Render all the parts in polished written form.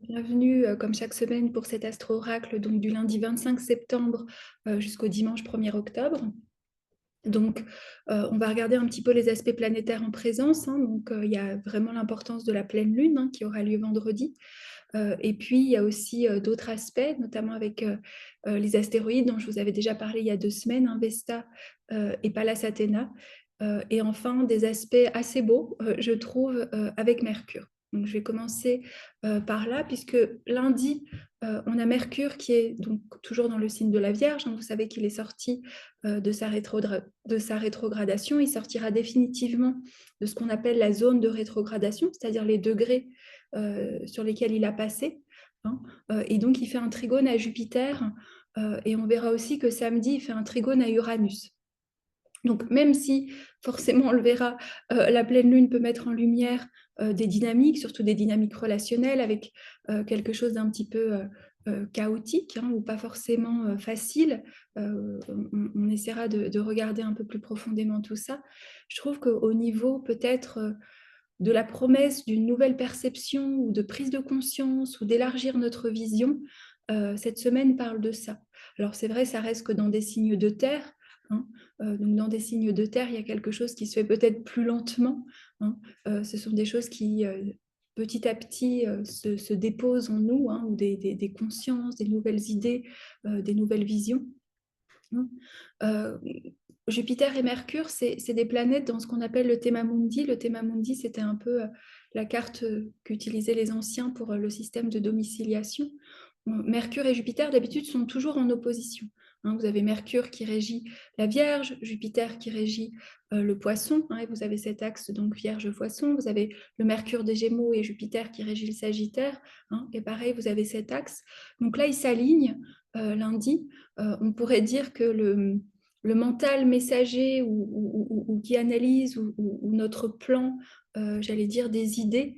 Bienvenue, comme chaque semaine, pour cet astro-oracle, donc du lundi 25 septembre jusqu'au dimanche 1er octobre. Donc, on va regarder un petit peu les aspects planétaires en présence, hein. Donc, il y a vraiment l'importance de la pleine lune, hein, qui aura lieu vendredi. Et puis, il y a aussi d'autres aspects, notamment avec les astéroïdes dont je vous avais déjà parlé il y a 2 semaines, hein, Vesta et Pallas Athéna. Et enfin, des aspects assez beaux, je trouve, avec Mercure. Donc, je vais commencer par là, puisque lundi, on a Mercure qui est donc toujours dans le signe de la Vierge, hein. Vous savez qu'il est sorti de sa rétrogradation. Il sortira définitivement de ce qu'on appelle la zone de rétrogradation, c'est-à-dire les degrés sur lesquels il a passé, hein. Et donc, il fait un trigone à Jupiter. Et on verra aussi que samedi, il fait un trigone à Uranus. Donc, même si, forcément, on le verra, la pleine lune peut mettre en lumière des dynamiques, surtout des dynamiques relationnelles, avec quelque chose d'un petit peu chaotique, hein, ou pas forcément facile. On essaiera de regarder un peu plus profondément tout ça. Je trouve qu'au niveau peut-être de la promesse d'une nouvelle perception ou de prise de conscience ou d'élargir notre vision, cette semaine parle de ça. Alors c'est vrai, ça reste que dans des signes de terre, hein. Donc dans des signes de terre, il y a quelque chose qui se fait peut-être plus lentement, hein. Ce sont des choses qui petit à petit se déposent en nous, hein, ou des consciences, des nouvelles idées, des nouvelles visions, hein. Euh, Jupiter et Mercure, c'est des planètes dans ce qu'on appelle le Thema Mundi. Le Thema Mundi, c'était un peu la carte qu'utilisaient les anciens pour le système de domiciliation. Mercure et Jupiter, d'habitude, sont toujours en opposition, hein. Vous avez Mercure qui régit la Vierge, Jupiter qui régit le Poisson, hein, et vous avez cet axe, donc Vierge-Poisson. Vous avez le Mercure des Gémeaux et Jupiter qui régit le Sagittaire, hein, et pareil, vous avez cet axe. Donc là, ils s'alignent lundi. On pourrait dire que le mental messager ou qui analyse ou notre plan, j'allais dire des idées,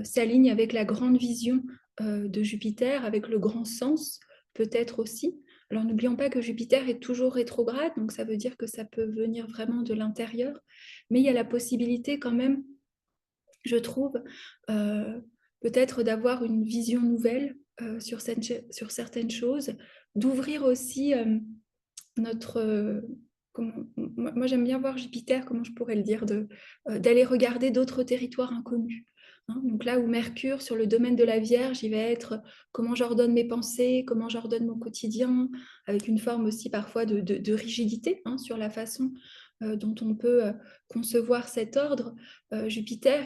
s'aligne avec la grande vision de Jupiter, avec le grand sens peut-être aussi. Alors n'oublions pas que Jupiter est toujours rétrograde, donc ça veut dire que ça peut venir vraiment de l'intérieur, mais il y a la possibilité quand même, je trouve, euh, peut-être d'avoir une vision nouvelle sur certaines choses, d'ouvrir aussi notre... moi, j'aime bien voir Jupiter, comment je pourrais le dire, d'aller regarder d'autres territoires inconnus, hein. Donc là où Mercure, sur le domaine de la Vierge, il va être comment j'ordonne mes pensées, comment j'ordonne mon quotidien, avec une forme aussi parfois de rigidité, hein, sur la façon dont on peut concevoir cet ordre. Jupiter,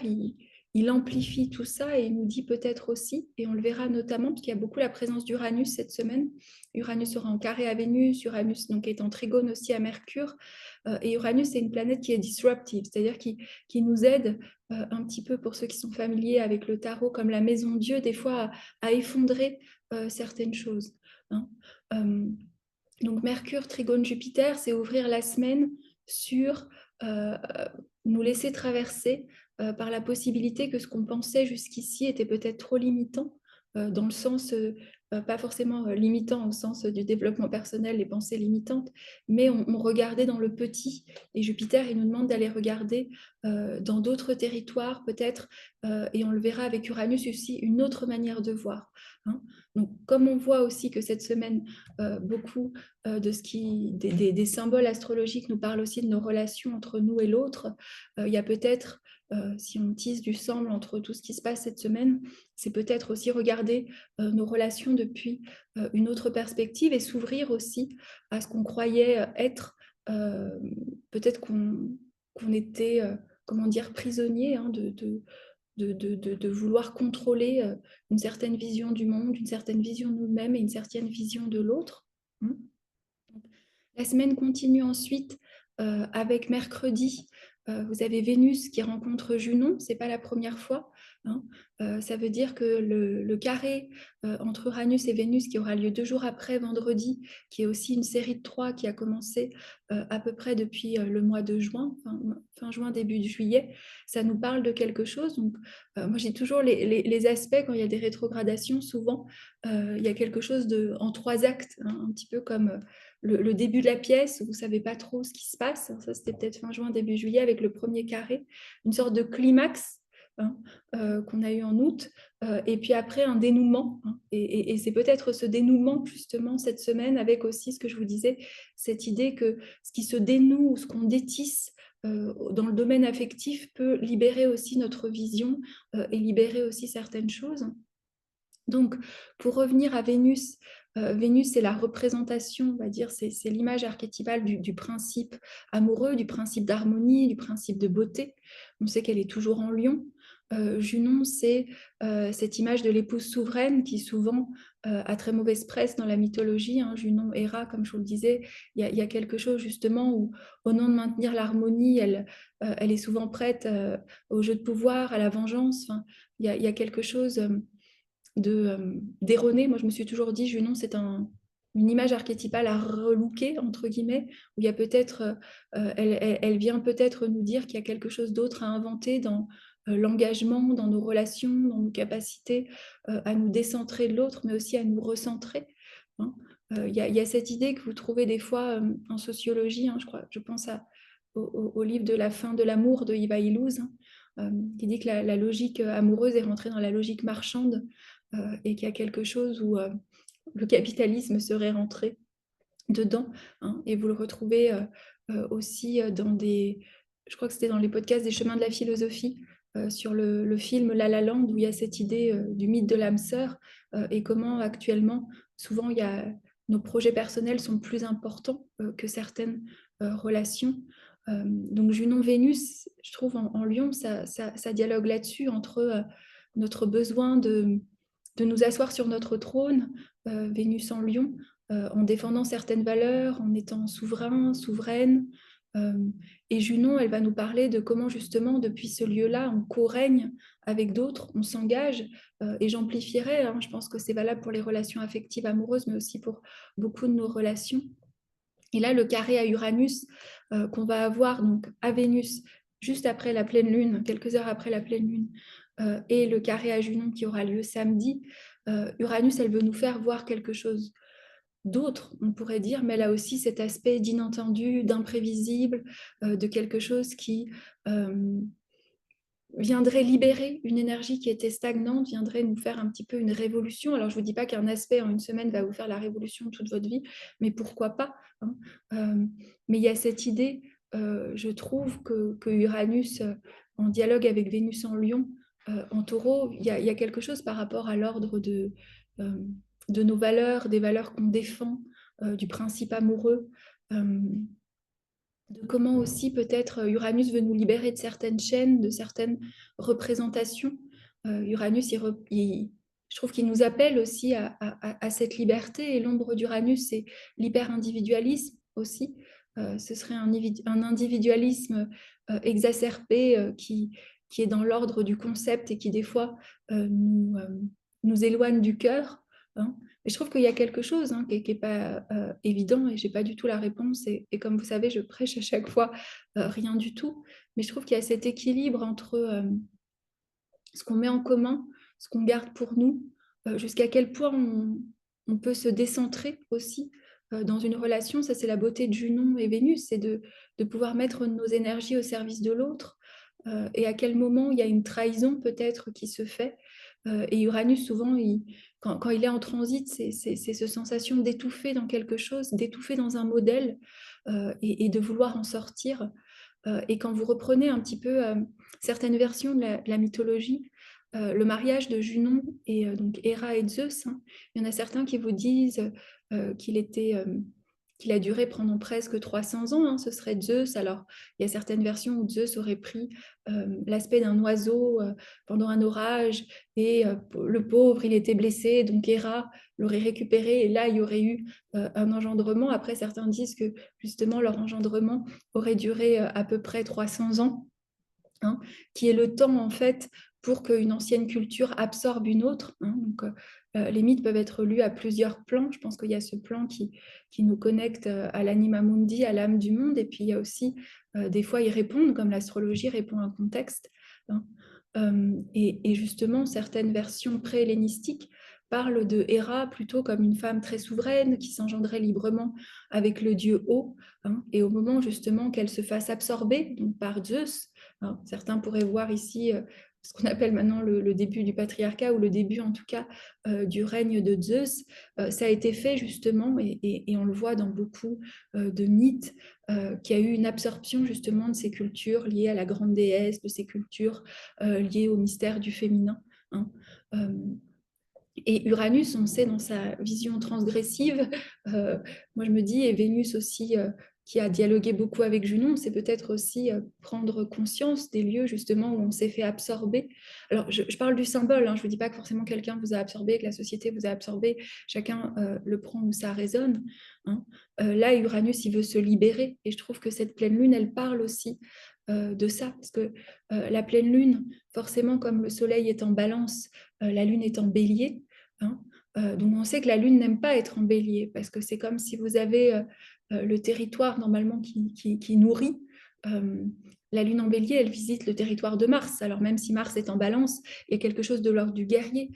il amplifie tout ça et il nous dit peut-être aussi, et on le verra notamment, parce qu'il y a beaucoup la présence d'Uranus cette semaine. Uranus sera en carré à Vénus, Uranus donc est en trigone aussi à Mercure, et Uranus c'est une planète qui est disruptive, c'est-à-dire qui nous aide un petit peu, pour ceux qui sont familiers avec le tarot, comme la maison Dieu, des fois à effondrer certaines choses, hein. Euh, donc Mercure, trigone Jupiter, c'est ouvrir la semaine sur euh, nous laisser traverser par la possibilité que ce qu'on pensait jusqu'ici était peut-être trop limitant, dans le sens, pas forcément limitant au sens du développement personnel, les pensées limitantes, mais on regardait dans le petit. Et Jupiter, il nous demande d'aller regarder dans d'autres territoires peut-être, et on le verra avec Uranus aussi, une autre manière de voir, hein. Donc comme on voit aussi que cette semaine, beaucoup de des symboles astrologiques nous parlent aussi de nos relations entre nous et l'autre. Il y a peut-être, si on tisse du semble entre tout ce qui se passe cette semaine, c'est peut-être aussi regarder nos relations depuis une autre perspective et s'ouvrir aussi à ce qu'on croyait être. euh, Peut-être qu'on était, comment dire, prisonnier, hein, de vouloir contrôler une certaine vision du monde, une certaine vision de nous-mêmes et une certaine vision de l'autre, hein. La semaine continue ensuite avec mercredi. Vous avez Vénus qui rencontre Junon, c'est pas la première fois, hein. Ça veut dire que le carré entre Uranus et Vénus, qui aura lieu 2 jours après, vendredi, qui est aussi une série de 3 qui a commencé à peu près depuis le mois de juin, fin juin, début de juillet, ça nous parle de quelque chose. Donc, moi, j'ai toujours les aspects, quand il y a des rétrogradations, souvent, il y a quelque chose en 3 actes, hein, un petit peu comme le début de la pièce, où vous ne savez pas trop ce qui se passe. Ça, c'était peut-être fin juin, début juillet, avec le premier carré, une sorte de climax, hein, qu'on a eu en août, et puis après un dénouement, hein. Et c'est peut-être ce dénouement justement cette semaine avec aussi ce que je vous disais, cette idée que ce qui se dénoue ou ce qu'on détisse dans le domaine affectif peut libérer aussi notre vision et libérer aussi certaines choses. Donc, pour revenir à Vénus, Vénus, c'est la représentation, on va dire, c'est l'image archétypale du principe amoureux, du principe d'harmonie, du principe de beauté. On sait qu'elle est toujours en Lion. Junon, c'est cette image de l'épouse souveraine qui souvent a très mauvaise presse dans la mythologie, hein. Junon, Héra, comme je vous le disais, il y a quelque chose justement où, au nom de maintenir l'harmonie, elle est souvent prête au jeu de pouvoir, à la vengeance. Enfin, il y a quelque chose d'erroné. Moi, je me suis toujours dit, Junon, c'est une image archétypale à relooker, entre guillemets, où il y a peut-être, elle vient peut-être nous dire qu'il y a quelque chose d'autre à inventer dans l'engagement, dans nos relations, dans nos capacités à nous décentrer de l'autre, mais aussi à nous recentrer, hein. Il y a cette idée que vous trouvez des fois en sociologie, hein, je pense au livre de la fin de l'amour de Eva Illouz, hein, qui dit que la logique amoureuse est rentrée dans la logique marchande et qu'il y a quelque chose où le capitalisme serait rentré dedans, hein. Et vous le retrouvez aussi dans je crois que c'était dans les podcasts des chemins de la philosophie, sur le film La La Land, où il y a cette idée du mythe de l'âme sœur et comment actuellement, souvent, nos projets personnels sont plus importants que certaines relations. Donc Junon-Vénus, je trouve en Lion, ça dialogue là-dessus entre notre besoin de nous asseoir sur notre trône, Vénus en Lion, en défendant certaines valeurs, en étant souverain, souveraine. Euh, et Junon, elle va nous parler de comment justement, depuis ce lieu-là, on co-règne avec d'autres, on s'engage. Et j'amplifierais, hein, je pense que c'est valable pour les relations affectives amoureuses, mais aussi pour beaucoup de nos relations. Et là, le carré à Uranus qu'on va avoir donc à Vénus juste après la pleine lune, quelques heures après la pleine lune, et le carré à Junon qui aura lieu samedi, Uranus, elle veut nous faire voir quelque chose d'autre, on pourrait dire, mais elle a aussi cet aspect d'inattendu, d'imprévisible, de quelque chose qui viendrait libérer une énergie qui était stagnante, viendrait nous faire un petit peu une révolution. Alors, je ne vous dis pas qu'un aspect en une semaine va vous faire la révolution de toute votre vie, mais pourquoi pas, hein. Mais il y a cette idée, je trouve, que Uranus, en dialogue avec Vénus en Lion, en taureau, il y a quelque chose par rapport à l'ordre de nos valeurs, des valeurs qu'on défend, du principe amoureux. De comment aussi peut-être Uranus veut nous libérer de certaines chaînes, de certaines représentations. Uranus, je trouve qu'il nous appelle aussi à cette liberté, et l'ombre d'Uranus, c'est l'hyper-individualisme aussi. Ce serait un individualisme exacerbé qui est dans l'ordre du concept et qui des fois nous éloigne du cœur, hein. Et je trouve qu'il y a quelque chose qui n'est pas évident et je n'ai pas du tout la réponse. Et comme vous savez, je prêche à chaque fois rien du tout. Mais je trouve qu'il y a cet équilibre entre ce qu'on met en commun, ce qu'on garde pour nous, jusqu'à quel point on peut se décentrer aussi dans une relation. Ça, c'est la beauté de Junon et Vénus, c'est de pouvoir mettre nos énergies au service de l'autre. Et à quel moment il y a une trahison peut-être qui se fait. Et Uranus, souvent, quand il est en transit, c'est cette sensation d'étouffer dans quelque chose, d'étouffer dans un modèle et de vouloir en sortir. Et quand vous reprenez un petit peu certaines versions de la mythologie, le mariage de Junon et donc Héra et Zeus, hein, il y en a certains qui vous disent qu'il a duré pendant presque 300 ans, hein, ce serait Zeus. Alors, il y a certaines versions où Zeus aurait pris l'aspect d'un oiseau pendant un orage et le pauvre, il était blessé, donc Héra l'aurait récupéré et là, il y aurait eu un engendrement. Après, certains disent que justement, leur engendrement aurait duré à peu près 300 ans, hein, qui est le temps en fait pour qu'une ancienne culture absorbe une autre, hein. Donc, les mythes peuvent être lus à plusieurs plans. Je pense qu'il y a ce plan qui nous connecte à l'anima mundi, à l'âme du monde, et puis il y a aussi des fois ils répondent, comme l'astrologie répond à un contexte, hein. Et justement, certaines versions pré-hellénistiques parlent de Héra plutôt comme une femme très souveraine qui s'engendrait librement avec le dieu Haut, hein, et au moment justement qu'elle se fasse absorber donc, par Zeus, hein, certains pourraient voir ici ce qu'on appelle maintenant le début du patriarcat, ou le début en tout cas du règne de Zeus, ça a été fait justement, et on le voit dans beaucoup de mythes, qu'il y a eu une absorption justement de ces cultures liées à la grande déesse, de ces cultures liées au mystère du féminin, hein. Et Uranus, on sait dans sa vision transgressive, moi je me dis, et Vénus aussi, qui a dialogué beaucoup avec Junon, c'est peut-être aussi prendre conscience des lieux justement où on s'est fait absorber. Alors je parle du symbole, hein, je ne vous dis pas que forcément quelqu'un vous a absorbé, que la société vous a absorbé, chacun le prend où ça résonne, hein. Là, Uranus, il veut se libérer, et je trouve que cette pleine lune, elle parle aussi de ça, parce que la pleine lune, forcément, comme le soleil est en balance, la lune est en bélier, hein. Donc on sait que la lune n'aime pas être en bélier, parce que c'est comme si vous avez le territoire normalement qui nourrit. La lune en bélier, elle visite le territoire de Mars. Alors même si Mars est en balance, il y a quelque chose de l'ordre du guerrier.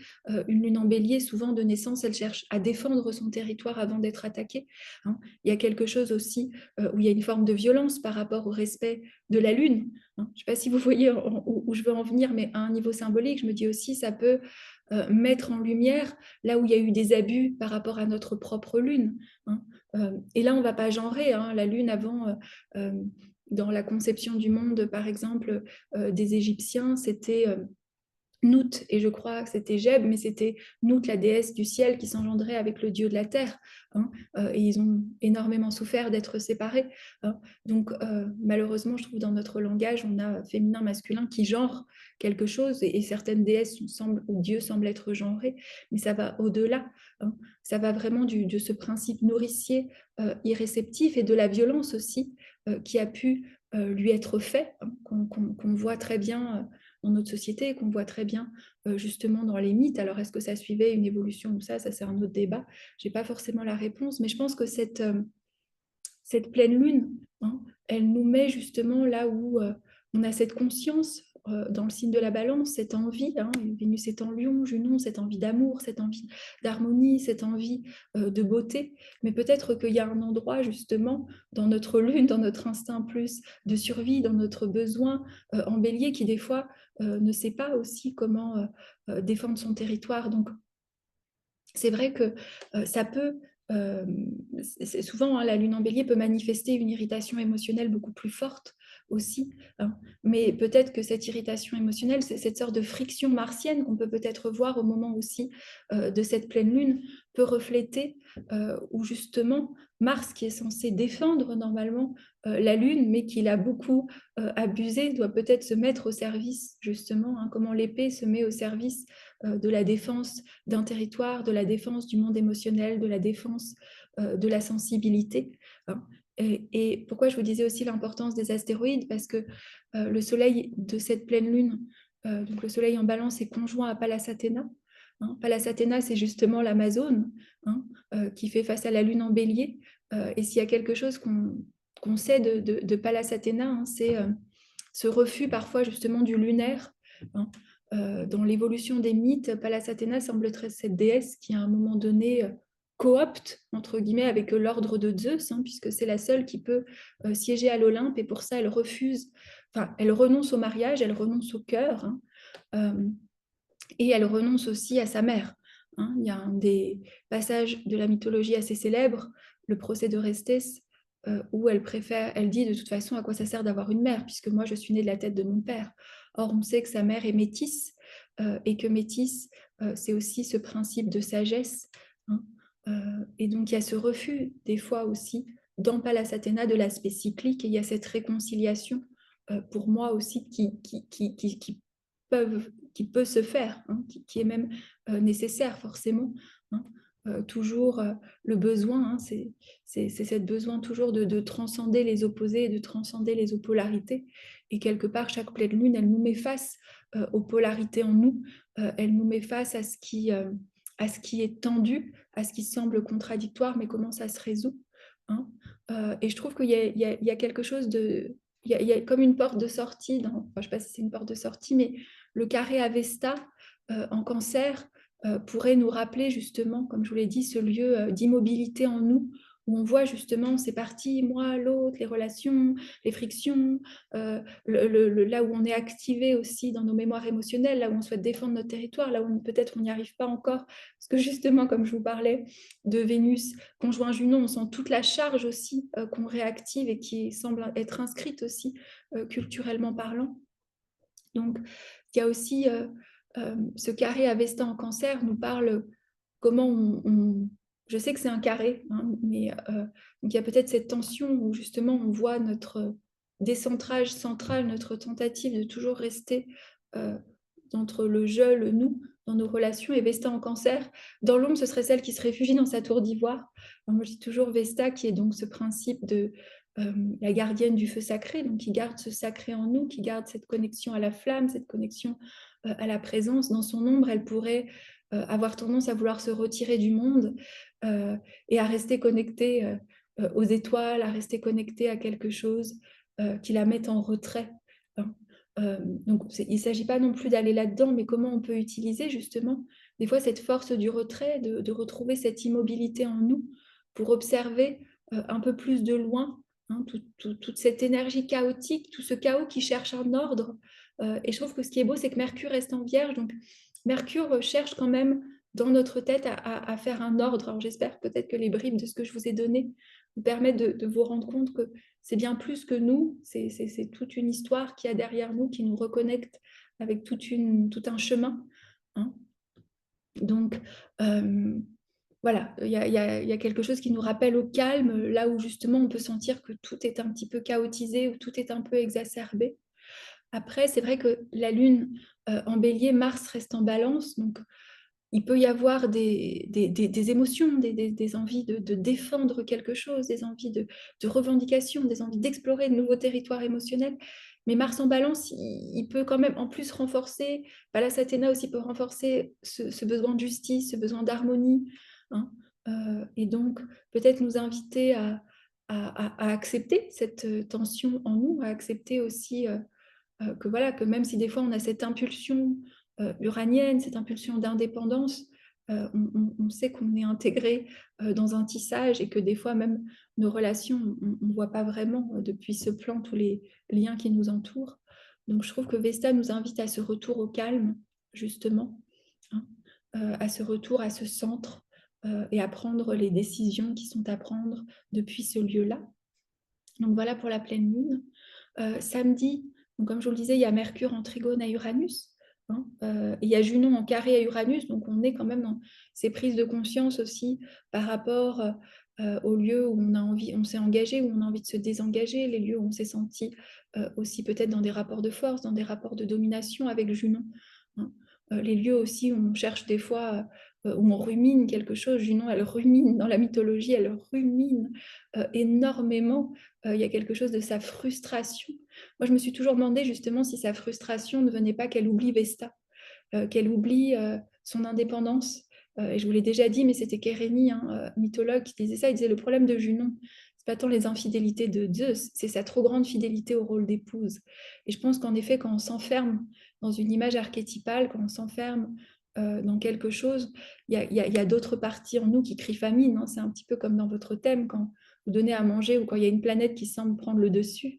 Une lune en bélier, souvent de naissance, elle cherche à défendre son territoire avant d'être attaquée, hein. Il y a quelque chose aussi où il y a une forme de violence par rapport au respect de la lune, hein. Je ne sais pas si vous voyez où je veux en venir, mais à un niveau symbolique, je me dis aussi ça peut mettre en lumière là où il y a eu des abus par rapport à notre propre lune, hein. Et là, on ne va pas genrer, hein, la lune avant, dans la conception du monde, par exemple, des Égyptiens, c'était Nout, et je crois que c'était Geb, mais c'était Nout, la déesse du ciel, qui s'engendrait avec le dieu de la terre, hein. Et ils ont énormément souffert d'être séparés, hein. Donc malheureusement, je trouve dans notre langage, on a féminin, masculin qui genre quelque chose, et certaines déesses ou dieux semblent être genrés, mais ça va au-delà, hein. Ça va vraiment de ce principe nourricier irréceptif, et de la violence aussi qui a pu lui être fait, hein, qu'on voit très bien dans notre société, et qu'on voit très bien justement dans les mythes. Alors, est-ce que ça suivait une évolution ou ça c'est un autre débat. Je n'ai pas forcément la réponse, mais je pense que cette pleine lune, hein, elle nous met justement là où on a cette conscience dans le signe de la balance, cette envie, hein, Vénus est en lion, Junon, cette envie d'amour, cette envie d'harmonie, cette envie de beauté. Mais peut-être qu'il y a un endroit justement dans notre lune, dans notre instinct plus de survie, dans notre besoin en bélier, qui des fois ne sait pas aussi comment défendre son territoire. Donc c'est vrai que ça peut, euh, souvent, hein, la lune en bélier peut manifester une irritation émotionnelle beaucoup plus forte aussi, hein. Mais peut-être que cette irritation émotionnelle, c'est cette sorte de friction martienne qu'on peut peut-être voir au moment aussi de cette pleine lune, peut refléter où justement Mars, qui est censé défendre normalement la lune, mais qui l'a beaucoup abusé, doit peut-être se mettre au service, justement, hein, comment l'épée se met au service de la défense d'un territoire, de la défense du monde émotionnel, de la défense de la sensibilité, hein. Et pourquoi je vous disais aussi l'importance des astéroïdes, parce que le soleil de cette pleine lune, donc le soleil en balance, est conjoint à Pallas Athéna, hein. Pallas Athéna, c'est justement l'Amazone, hein, qui fait face à la lune en bélier. Et s'il y a quelque chose qu'on sait de Pallas Athéna, hein, c'est ce refus parfois justement du lunaire, hein. Dans l'évolution des mythes, Pallas Athéna semble être cette déesse qui, à un moment donné, coopte, entre guillemets, avec l'ordre de Zeus, hein, puisque c'est la seule qui peut siéger à l'Olympe, et pour ça, elle refuse, enfin, elle renonce au mariage, elle renonce au cœur, hein, et elle renonce aussi à sa mère, hein. Il y a un des passages de la mythologie assez célèbre, le procès d'Orestès, où elle dit de toute façon à quoi ça sert d'avoir une mère, puisque moi je suis née de la tête de mon père. Or, on sait que sa mère est métisse, et que métisse, c'est aussi ce principe de sagesse, hein. Et donc, il y a ce refus, des fois aussi, dans Pallas Athéna, de l'aspect cyclique, et il y a cette réconciliation, pour moi aussi, qui peut se faire, hein, qui est même nécessaire forcément, hein. Toujours le besoin, hein, c'est cette besoin toujours de transcender les opposés et de transcender les opolarités. Et quelque part, chaque pleine lune, elle nous met face aux polarités en nous, elle nous met face à ce qui est tendu, à ce qui semble contradictoire, mais comment ça se résout, hein. Et je trouve qu'il y a quelque chose de... Il y a comme une porte de sortie, enfin, je ne sais pas si c'est une porte de sortie, mais le carré Avesta en cancer pourrait nous rappeler justement, comme je vous l'ai dit, ce lieu d'immobilité en nous, où on voit justement ces parties, moi, l'autre, les relations, les frictions, là où on est activé aussi dans nos mémoires émotionnelles, là où on souhaite défendre notre territoire, là où peut-être on n'y arrive pas encore. Parce que justement, comme je vous parlais de Vénus, conjoint Junon, on sent toute la charge aussi qu'on réactive et qui semble être inscrite aussi culturellement parlant. Donc, il y a aussi ce carré à Vesta en Cancer nous parle comment je sais que c'est un carré, hein, mais donc il y a peut-être cette tension où justement on voit notre décentrage central, notre tentative de toujours rester euh, entre le je, le nous, dans nos relations, et Vesta en Cancer. Dans l'ombre, ce serait celle qui se réfugie dans sa tour d'ivoire. Alors, moi, je dis toujours Vesta, qui est donc ce principe de la gardienne du feu sacré, donc qui garde ce sacré en nous, qui garde cette connexion à la flamme, cette connexion à la présence. Dans son ombre, elle pourrait avoir tendance à vouloir se retirer du monde et à rester connectée aux étoiles, à rester connectée à quelque chose qui la mette en retrait. Hein. Donc, il ne s'agit pas non plus d'aller là-dedans, mais comment on peut utiliser justement des fois cette force du retrait, de retrouver cette immobilité en nous pour observer un peu plus de loin hein, toute cette énergie chaotique, tout ce chaos qui cherche un ordre. Et je trouve que ce qui est beau, c'est que Mercure reste en Vierge, donc Mercure cherche quand même dans notre tête à faire un ordre. Alors j'espère peut-être que les bribes de ce que je vous ai donné vous permettent de vous rendre compte que c'est bien plus que nous, c'est toute une histoire qu'il y a derrière nous qui nous reconnecte avec tout un chemin. Hein. Donc, voilà, il y a quelque chose qui nous rappelle au calme, là où justement on peut sentir que tout est un petit peu chaotisé ou tout est un peu exacerbé. Après, c'est vrai que la Lune en bélier, Mars reste en balance, donc il peut y avoir des émotions, des envies de défendre quelque chose, des envies de revendication, des envies d'explorer de nouveaux territoires émotionnels. Mais Mars en balance, il peut quand même en plus renforcer, Pallas Athéna aussi peut renforcer ce besoin de justice, ce besoin d'harmonie. Hein. Et donc, peut-être nous inviter à accepter cette tension en nous, à accepter aussi que voilà, que même si des fois on a cette impulsion uranienne, cette impulsion d'indépendance, on sait qu'on est intégré dans un tissage et que des fois même nos relations, on ne voit pas vraiment depuis ce plan tous les liens qui nous entourent. Donc je trouve que Vesta nous invite à ce retour au calme, justement, hein, à ce retour à ce centre et à prendre les décisions qui sont à prendre depuis ce lieu-là. Donc voilà pour la pleine lune. Samedi, donc comme je vous le disais, il y a Mercure en trigone à Uranus. Hein, il y a Junon en carré à Uranus, donc on est quand même dans ces prises de conscience aussi par rapport aux lieux où on s'est engagé, où on a envie de se désengager, les lieux où on s'est senti aussi peut-être dans des rapports de force, dans des rapports de domination avec Junon. Hein. Les lieux aussi où on cherche des fois, où on rumine quelque chose. Junon, elle rumine dans la mythologie, elle rumine énormément. Il y a quelque chose de sa frustration. Moi, je me suis toujours demandé justement si sa frustration ne venait pas qu'elle oublie Vesta, qu'elle oublie son indépendance. Et je vous l'ai déjà dit, mais c'était Kérénie, hein, mythologue, qui disait ça. Il disait le problème de Junon, c'est pas tant les infidélités de Zeus, c'est sa trop grande fidélité au rôle d'épouse. Et je pense qu'en effet, quand on s'enferme dans une image archétypale, quand on s'enferme dans quelque chose, il y a d'autres parties en nous qui crient famine. Hein. C'est un petit peu comme dans votre thème, quand vous donnez à manger ou quand il y a une planète qui semble prendre le dessus,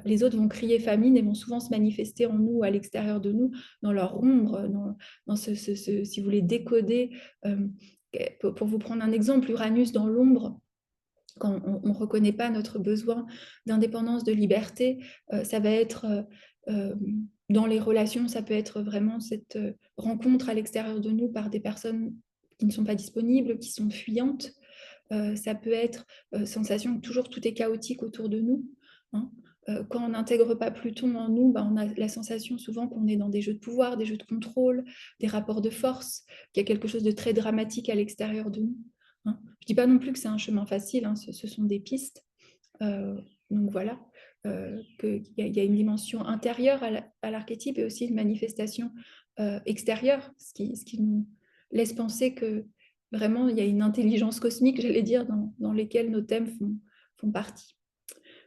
les autres vont crier famine et vont souvent se manifester en nous, à l'extérieur de nous, dans leur ombre, dans si vous voulez décoder. Pour vous prendre un exemple, Uranus dans l'ombre, quand on ne reconnaît pas notre besoin d'indépendance, de liberté, ça va être dans les relations, ça peut être vraiment cette rencontre à l'extérieur de nous par des personnes qui ne sont pas disponibles, qui sont fuyantes. Ça peut être sensation que toujours tout est chaotique autour de nous. Hein. Quand on n'intègre pas Pluton en nous, on a la sensation souvent qu'on est dans des jeux de pouvoir, des jeux de contrôle, des rapports de force, qu'il y a quelque chose de très dramatique à l'extérieur de nous. Hein. Je ne dis pas non plus que c'est un chemin facile, hein, ce sont des pistes. Donc voilà, qu'il y a une dimension intérieure à l'archétype et aussi une manifestation extérieure, ce qui nous laisse penser que vraiment il y a une intelligence cosmique, j'allais dire, dans lesquelles nos thèmes font partie.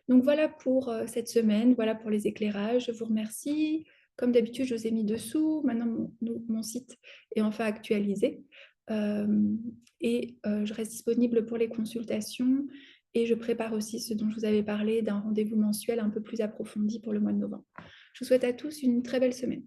Donc voilà pour cette semaine, voilà pour les éclairages. Je vous remercie. Comme d'habitude, je vous ai mis dessous. Maintenant, mon site est enfin actualisé. Et je reste disponible pour les consultations et je prépare aussi ce dont je vous avais parlé d'un rendez-vous mensuel un peu plus approfondi pour le mois de novembre. Je vous souhaite à tous une très belle semaine.